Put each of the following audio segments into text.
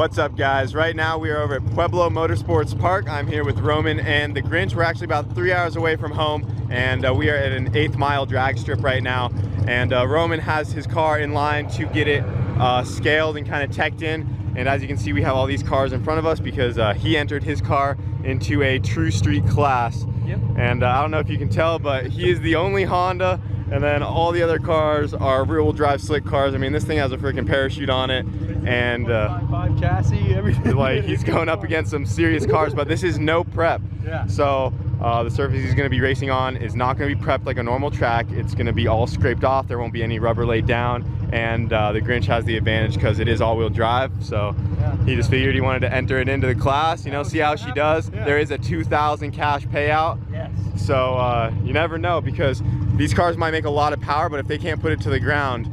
What's up, guys? Right now we are over at Pueblo Motorsports Park. I'm here with Roman and the Grinch. We're actually about 3 hours away from home, and we are at an 8th mile drag strip right now. And Roman has his car in line to get it scaled and kind of teched in. And as you can see, we have all these cars in front of us because he entered his car into a true street class. Yep. And I don't know if you can tell, but he is the only Honda, and then all the other cars are rear-wheel drive slick cars. I mean, this thing has a freaking parachute on it, and 5 chassis, everything. Like, he's going up against some serious cars, but this is no prep. Yeah. So the surface he's going to be racing on is not going to be prepped like a normal track. It's going to be all scraped off. There won't be any rubber laid down, and the Grinch has the advantage because it is all-wheel drive. So he just figured he wanted to enter it into the class, you know, see how she does. Yeah. There is a $2,000 cash payout. Yes. So you never know, because these cars might make a lot of power, but if they can't put it to the ground,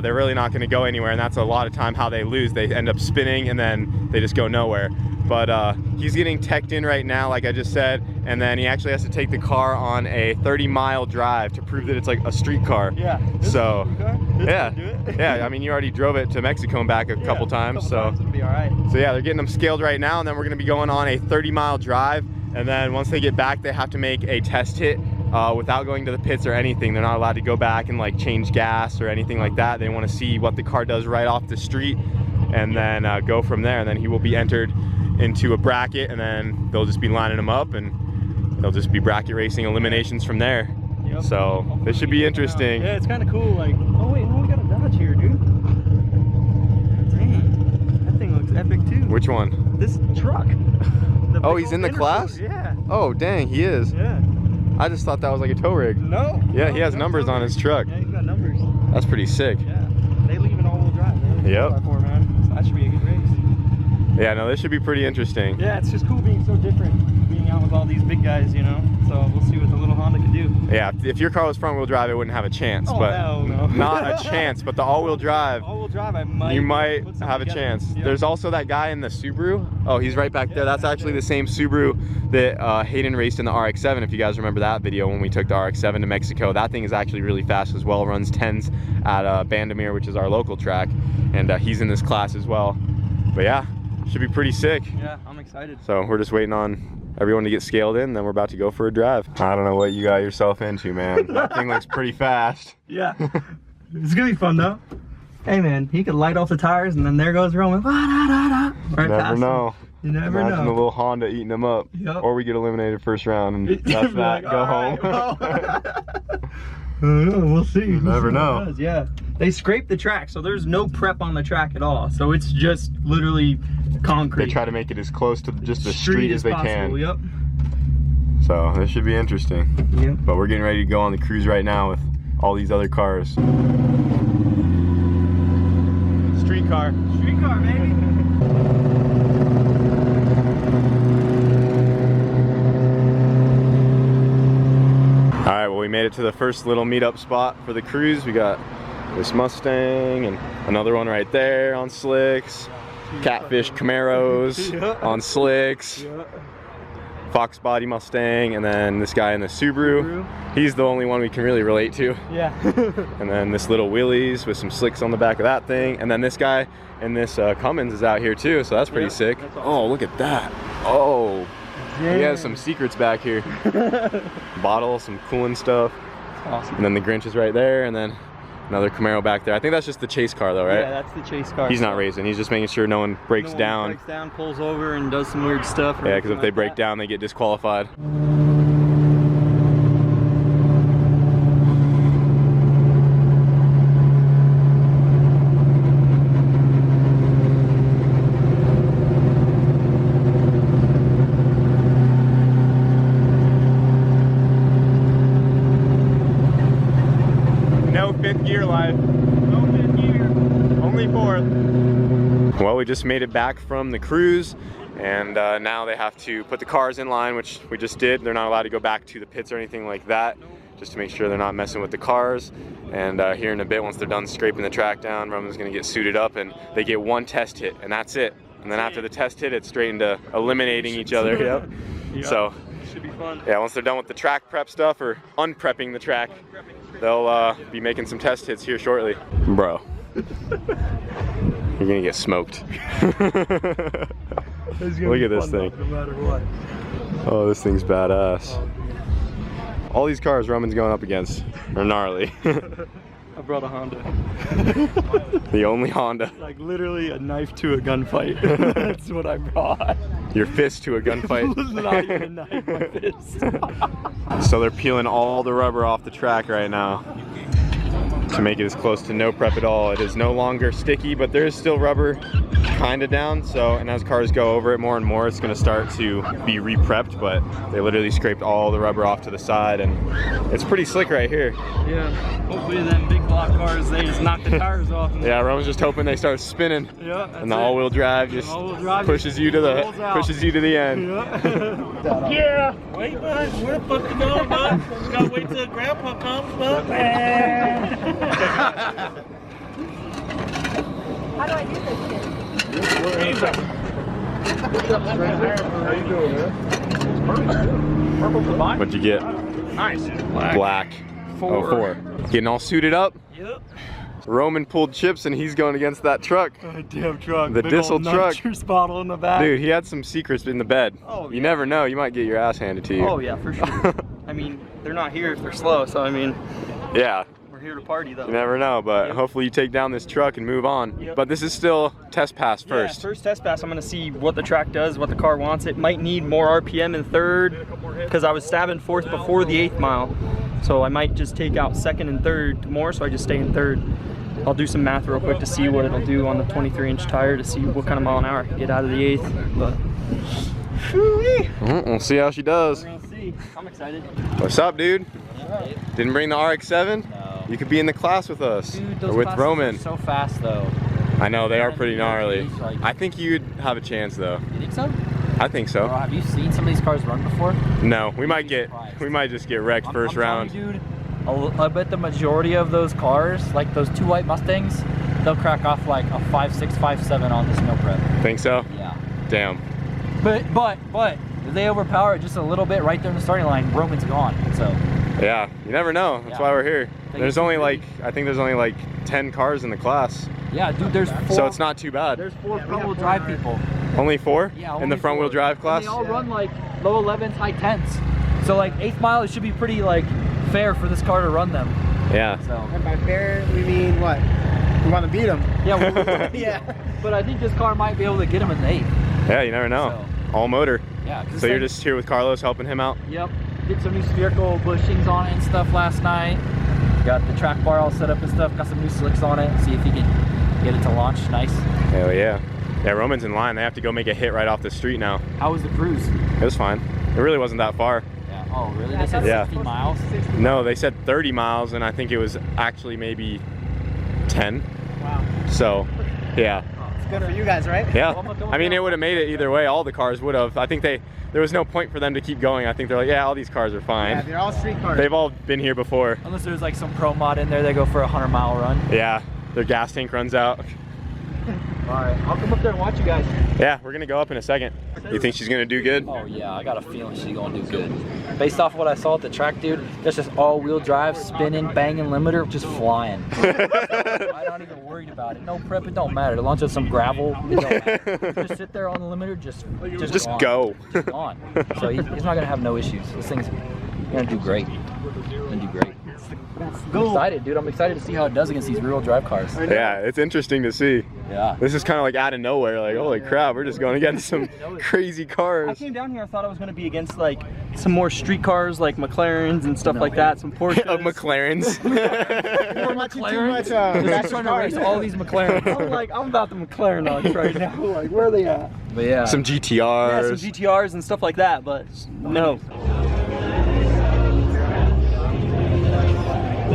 they're really not going to go anywhere, and that's a lot of time how they lose. They end up spinning and then they just go nowhere. But he's getting teched in right now, like I just said, and then he actually has to take the car on a 30-mile drive to prove that it's like a street car. Yeah. So yeah, yeah. I mean, you already drove it to Mexico and back a couple times, so it'll be all right. So yeah, they're getting them scaled right now, and then we're going to be going on a 30-mile drive, and then once they get back, they have to make a test hit. Without going to the pits or anything. They're not allowed to go back and like change gas or anything like that. They want to see what the car does right off the street, and then go from there. And then he will be entered into a bracket, and then they'll just be lining him up, and they'll just be bracket racing eliminations from there. Yep. So this should be interesting. Yeah, it's kind of cool. Like, oh wait, no, we got a Dodge here, dude. Dang, that thing looks epic too. Which one? This truck. Oh, he's in the class? Yeah. Oh, dang, he is. Yeah. I just thought that was like a tow rig. No. Yeah, no, he has numbers on his truck. Yeah, he's got numbers. That's pretty sick. Yeah. They leave it all-wheel drive. Yep. Man. So that should be a good race. Yeah, no, this should be pretty interesting. Yeah, it's just cool being so different, being out with all these big guys, you know. So we'll see what the little Honda can do. Yeah, if your car was front-wheel drive, it wouldn't have a chance. Oh, but hell no. Not a chance. But the all-wheel drive, you might have a chance. Yep. There's also that guy in the Subaru. Oh, he's right back there. That's actually the same Subaru that Hayden raced in the RX-7. If you guys remember that video when we took the RX-7 to Mexico, that thing is actually really fast as well. Runs 10s at Bandamere, which is our local track, and he's in this class as well. But yeah, should be pretty sick. Yeah, I'm excited. So we're just waiting on everyone to get scaled in, then we're about to go for a drive. I don't know what you got yourself into, man. That thing looks pretty fast. Yeah, it's gonna be fun though. Hey man, he could light off the tires, and then there goes Roman. Right, you never know. You never Imagine know. the little Honda eating them up. Yep. Or we get eliminated first round, and that's that. Like, go home. We'll see. You never know. Yeah, they scrape the track, so there's no prep on the track at all. So it's just literally concrete. They try to make it as close to just the street as they can. Yep. So this should be interesting. Yep. But we're getting ready to go on the cruise right now with all these other cars. Street car. Street car, baby. All right, well, we made it to the first little meetup spot for the cruise. We got this Mustang and another one right there on slicks. Catfish Camaros on slicks. Fox body Mustang, and then this guy in the Subaru. He's the only one we can really relate to. Yeah. And then this little Willys with some slicks on the back of that thing. And then this guy in this Cummins is out here too, so that's pretty sick. That's awesome. Oh, look at that. Oh. Yeah. He has some secrets back here. Bottle, some cooling stuff. Awesome. And then the Grinch is right there, and then another Camaro back there. I think that's just the chase car though, right? Yeah, that's the chase car. He's not racing. He's just making sure no one breaks down. Breaks down, pulls over, and does some weird stuff. Yeah, because if they break down, they get disqualified. Fifth gear life. No fifth gear. Only fourth. Well, we just made it back from the cruise, and now they have to put the cars in line, which we just did. They're not allowed to go back to the pits or anything like that, just to make sure they're not messing with the cars. And here in a bit, once they're done scraping the track down, Roman's gonna get suited up, and they get one test hit, and that's it. And then after the test hit, it's straight into eliminating each other. Yep. So should be fun. Yeah, once they're done with the track prep stuff, or unprepping the track, they'll be making some test hits here shortly. Bro. You're gonna get smoked. Look at this thing. No matter what. Oh, this thing's badass. All these cars Roman's going up against are gnarly. I brought a Honda. The only Honda. Like literally a knife to a gunfight. That's what I brought. Your fist to a gunfight. Not even a knife, my fist. So they're peeling all the rubber off the track right now to make it as close to no prep at all. It is no longer sticky, but there is still rubber kind of down. So, and as cars go over it more and more, it's going to start to be re-prepped, but they literally scraped all the rubber off to the side, and it's pretty slick right here. Yeah, hopefully them big block cars, they just knock the tires off. And yeah, Roman's just hoping they start spinning. Yeah, and the all-wheel drive just pushes you to the end. Yeah. Yeah. Wait, bud. Where the fuck you going, bud? You gotta wait till Grandpa comes, bud. How do I do this shit? How you doing, man? What'd you get? Nice. Black. 4. Getting all suited up. Yep. Roman pulled chips and he's going against that truck. Damn truck. The big diesel old truck. Juice bottle in the back. Dude, he had some secrets in the bed. Oh, you never know, you might get your ass handed to you. Oh yeah, for sure. I mean, they're not here if they're slow, so I mean, yeah. we're here to party though. You never know, but hopefully you take down this truck and move on. Yep. But this is still test pass first. Yeah, first test pass, I'm gonna see what the track does, what the car wants. It might need more RPM in third, because I was stabbing fourth before the 8th mile. So I might just take out second and third more, so I just stay in third. I'll do some math real quick to see what it'll do on the 23-inch tire to see what kind of mile an hour I can get out of the 8th. But We'll see how she does. we're gonna see. I'm excited. What's up, dude? Right. Didn't bring the RX-7? No. You could be in the class with us. Dude, or those with classes Roman. are so fast though. I know, they are Yeah, pretty gnarly. like- I think you'd have a chance though. You think so? I think Bro, so. have you seen some of these cars run before? No, we might surprised. just get wrecked first I'm telling round. you, dude, I bet the majority of those cars, like those 2 white Mustangs, they'll crack off like a 5.6, 5.7 on this no prep. Think so? Yeah. Damn. But if they overpower it just a little bit right there in the starting line, Roman's gone. So Yeah, you never know. That's Yeah. why we're here. Take There's it only easy. like, I think there's only like 10 cars in the class. yeah, dude, there's 4. So it's not too bad. There's 4 front-wheel drive people. Only 4? Yeah, in only the front wheel 4. drive class? And they all run like low 11s, high 10s. So like 8th mile, it should be pretty like fair for this car to run them. Yeah. So And by fair, we mean what? We want to beat them. yeah, well, Yeah. but I think this car might be able to get him in the 8th. Yeah, you never know. All motor. Yeah. So you're just here with Carlos helping him out? Yep. Did some new spherical bushings on it and stuff last night. Got the track bar all set up and stuff. Got some new slicks on it. See if he can get it to launch. Nice. Hell yeah. Yeah, Roman's in line. They have to go make a hit right off the street now. How was the cruise? It was fine. It really wasn't that far. Yeah. Oh, really? They said Yeah. 60 miles. No, they said 30 miles, and I think it was actually maybe 10. Wow. So, yeah. It's good for you guys, right? Yeah. I mean, it would have made it either way. All the cars would have. I think there was no point for them to keep going. I think they're like, yeah, all these cars are Yeah, fine. they're all street cars. They've all been here before. Unless there's like some pro mod in there, they go for a 100-mile run. Yeah, their gas tank runs out. All right, I'll come up there and watch you guys. Yeah, we're gonna go up in a second. You think she's gonna do good? Oh yeah, I got a feeling she's gonna do good. Based off what I saw at the track, dude, that's just all-wheel drive, spinning, banging limiter, just flying. I'm not even worried about it. No prep, it don't matter. To launch on some gravel, it don't matter. Just sit there on the limiter, just Just gone. go. Just gone. So he's not gonna have no issues. This thing's gonna do great. Gonna do great. I'm excited, dude. I'm excited to see how it does against these rear-wheel drive cars. Yeah, it's interesting to see. Yeah. This is kind of like out of nowhere. Like, holy crap, we're just going against some crazy I cars. came down here, I thought I was gonna be against like some more street cars like McLarens and stuff like that, some Porsches. Of McLarens. We're watching too much. Just trying to race all these McLarens. I'm about the McLaren odds right now. Like, where are they at? But yeah. Some Yeah, GTRs. some GTRs and stuff like that, but no.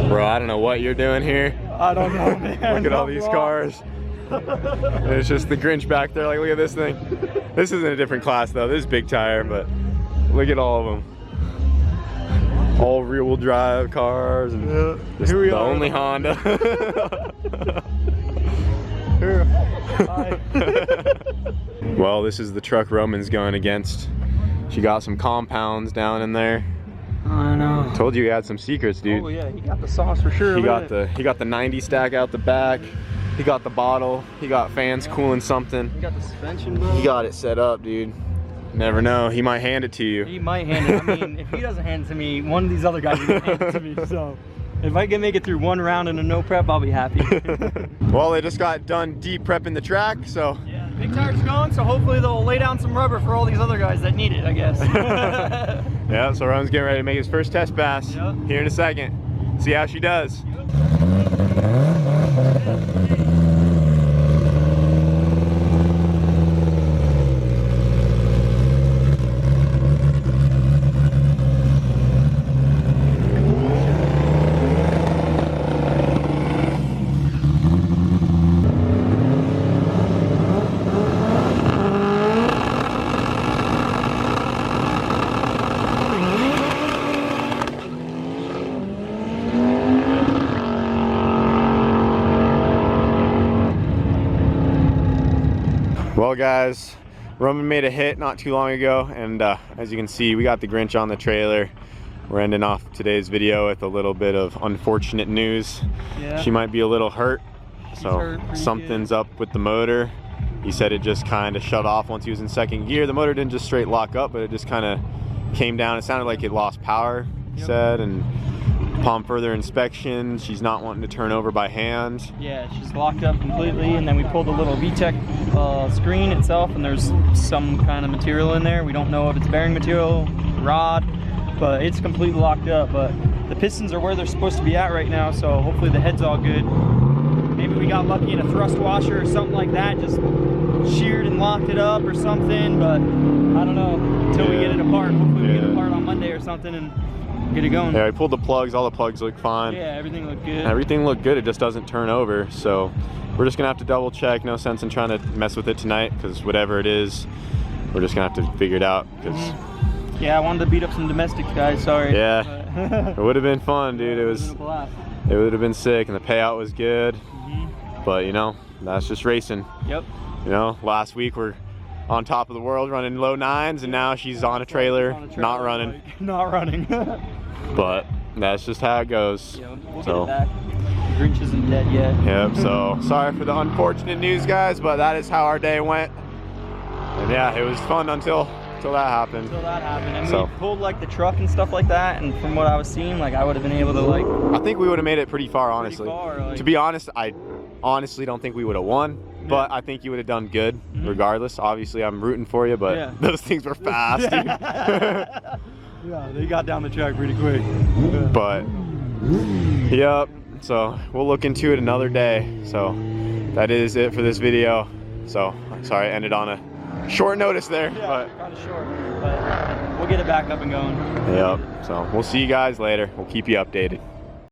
Bro, I don't know what you're doing here. I don't know, man. Look at all these cars. It's just the Grinch back there. Like, look at this thing. This isn't a different class though. This is big tire, but look at all of them. All rear-wheel drive cars and just Here we the are. only Honda. Well, this is the truck Roman's going against. She got some compounds down in there. I know. Told you he had some secrets, dude. Oh yeah, he got the sauce for sure. He Look got at the 90 stack out the back. He got the bottle. He got fans cooling something. You got the suspension, bro? He got it set up, dude. Never know. He might hand it to you. He might hand it. I mean, if he doesn't hand it to me, one of these other guys is gonna hand it to me. So if I can make it through one round in a no prep, I'll be happy. Well, they just got done deep prepping the track, so. Yeah, the big tire's gone, so hopefully they'll lay down some rubber for all these other guys that need it, I guess. Yeah, so Ron's getting ready to make his first test pass here in a second. See how she does. Well guys, Roman made a hit not too long ago, and as you can see, we got the Grinch on the trailer. We're ending off today's video with a little bit of unfortunate news. Yeah. She might be a little hurt, so hurt something's up with the motor. He said it just kind of shut off once he was in second gear. The motor didn't just straight lock up, but it just kind of came down. It sounded like it lost power, he said, and upon further inspection, she's not wanting to turn over by hand. Yeah, she's locked up completely, and then we pulled the little VTEC screen itself, and there's some kind of material in there. We don't know if it's bearing material, rod, but it's completely locked up. But the pistons are where they're supposed to be at right now, so hopefully the head's all good. Maybe we got lucky in a thrust washer or something like that, just sheared and locked it up or something, but I don't know until we get it apart. Hopefully we get it apart on Monday or something and get it going. Yeah, we pulled the plugs. All the plugs look fine. Yeah, everything looked good. Everything looked good. It just doesn't turn over. So we're just gonna have to double check. No sense in trying to mess with it tonight, because whatever it is, we're just gonna have to figure it out. Yeah, I wanted to beat up some domestics, guys. Sorry. Yeah, it would have been fun, dude. It would have been sick, and the payout was good. But you know, that's just racing. Yep. You know, last week we're on top of the world running low nines, and now she's on a trailer, not running. Like, not running. But that's just how it goes. Yeah, we'll get it back. The Grinch isn't dead yet. Yep, so sorry for the unfortunate news, guys, but that is how our day went. And yeah, it was fun until that happened. Until that happened. And we pulled like the truck and stuff like that, and from what I was seeing, like I would have been able to like... I think we would have made it pretty far, honestly. Like, to be honest, I honestly don't think we would have won. But I think you would have done good regardless. Obviously, I'm rooting for you, but those things were fast, dude. Yeah, they got down the track pretty quick. But, yep, so we'll look into it another day. So that is it for this video. So, sorry I ended on a short notice there. Yeah, but kind of short, but we'll get it back up and going. Yep, so we'll see you guys later. We'll keep you updated.